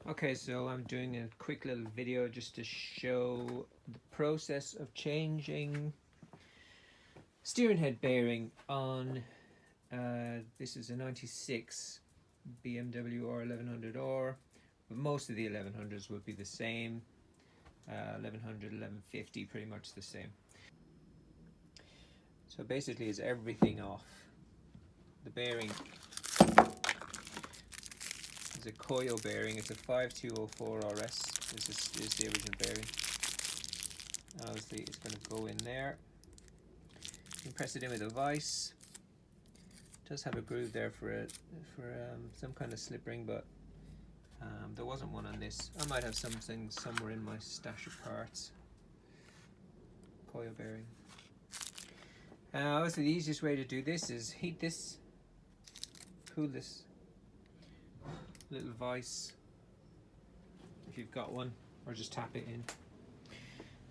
Okay, so I'm doing a quick little video just to show the process of changing steering head bearing on this is a 96 BMW R1100R, but most of the 1100s will be the same. 1100, 1150, pretty much the same. So basically it's everything off. The bearing is a Koyo bearing. It's a 5204 RS. This is the original bearing. Obviously it's going to go in there. You can press it in with a vise. It does have a groove there for some kind of slip ring, but there wasn't one on this. I might have something somewhere in my stash of parts. Koyo bearing. Obviously the easiest way to do this is heat this, cool this little vise if you've got one, or just tap it in.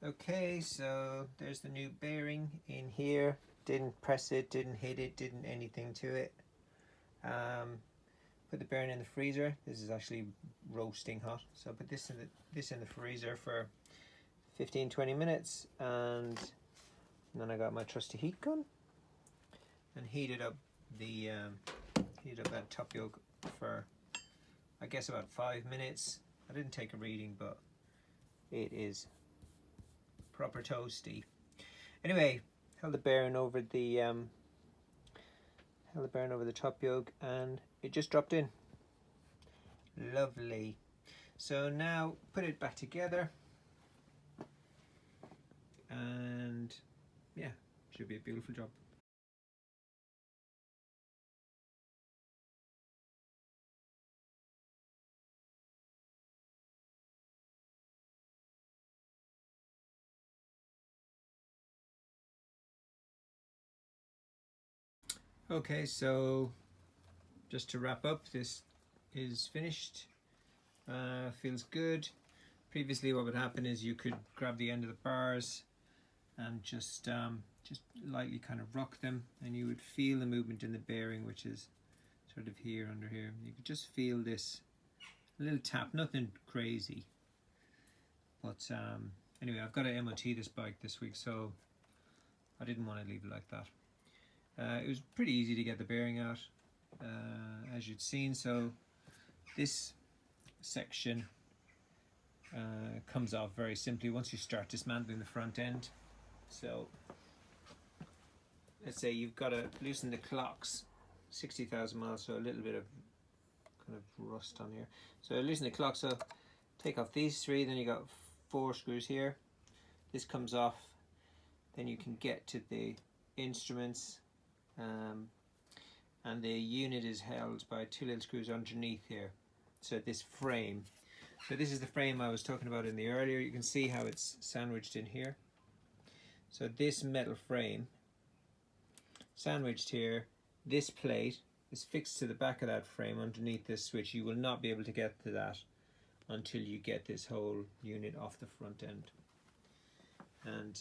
Okay, so there's the new bearing in here. Didn't press it, didn't hit it, didn't anything to it. Put the bearing in the freezer. This is actually roasting hot, so put this in the freezer for 15-20 minutes, and then I got my trusty heat gun and heated up that top yoke for I guess about 5 minutes. I didn't take a reading, but it is proper toasty. Anyway, held the bearing over the top yoke, and it just dropped in. Lovely. So now put it back together, and yeah, should be a beautiful job. Okay, so just to wrap up, this is finished. Feels good. Previously what would happen is you could grab the end of the bars and just lightly kind of rock them, and you would feel the movement in the bearing, which is sort of here, under here. You could just feel this little tap, nothing crazy. But anyway, I've got to MOT this bike this week, so I didn't want to leave it like that. It was pretty easy to get the bearing out, as you'd seen. So this section comes off very simply once you start dismantling the front end. So let's say you've got to loosen the clocks, 60,000 miles, so a little bit of kind of rust on here. So loosen the clock, so take off these three, then you got 4 screws here. This comes off, then you can get to the instruments, and the unit is held by 2 little screws underneath here. So this frame, so this is the frame I was talking about in the earlier. You can see how it's sandwiched in here. So this metal frame sandwiched here, this plate is fixed to the back of that frame underneath this switch. You will not be able to get to that until you get this whole unit off the front end. And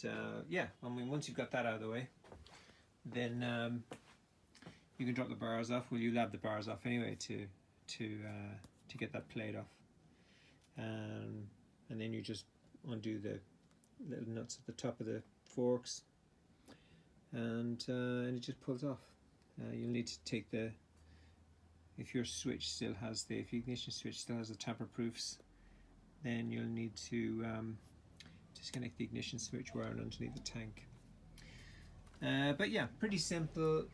yeah, I mean, once you've got that out of the way, then you can drop the bars off. Well, you'll have the bars off anyway to get that plate off, and then you just undo the little nuts at the top of the forks, and it just pulls off. You'll need to take if your switch still has if your ignition switch still has the tamper proofs, then you'll need to disconnect the ignition switch wire underneath the tank. But yeah, pretty simple.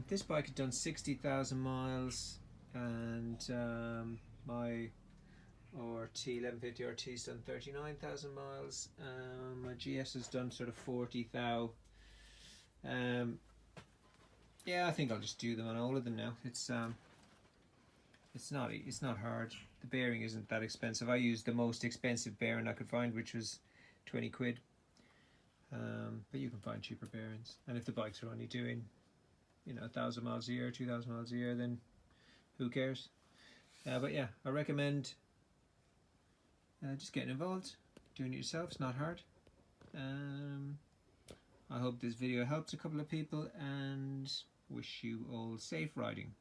This bike had done 60,000 miles, and my R1150 RT's done 39,000 miles. My GS has done sort of 40,000. Yeah, I think I'll just do them on all of them now. It's not hard. The bearing isn't that expensive. I used the most expensive bearing I could find, which was 20 quid. But you can find cheaper bearings, and if the bikes are only doing 1,000 miles a year, 2,000 miles a year, then who cares? But yeah, I recommend just getting involved, doing it yourself. It's not hard. I hope this video helps a couple of people, and wish you all safe riding.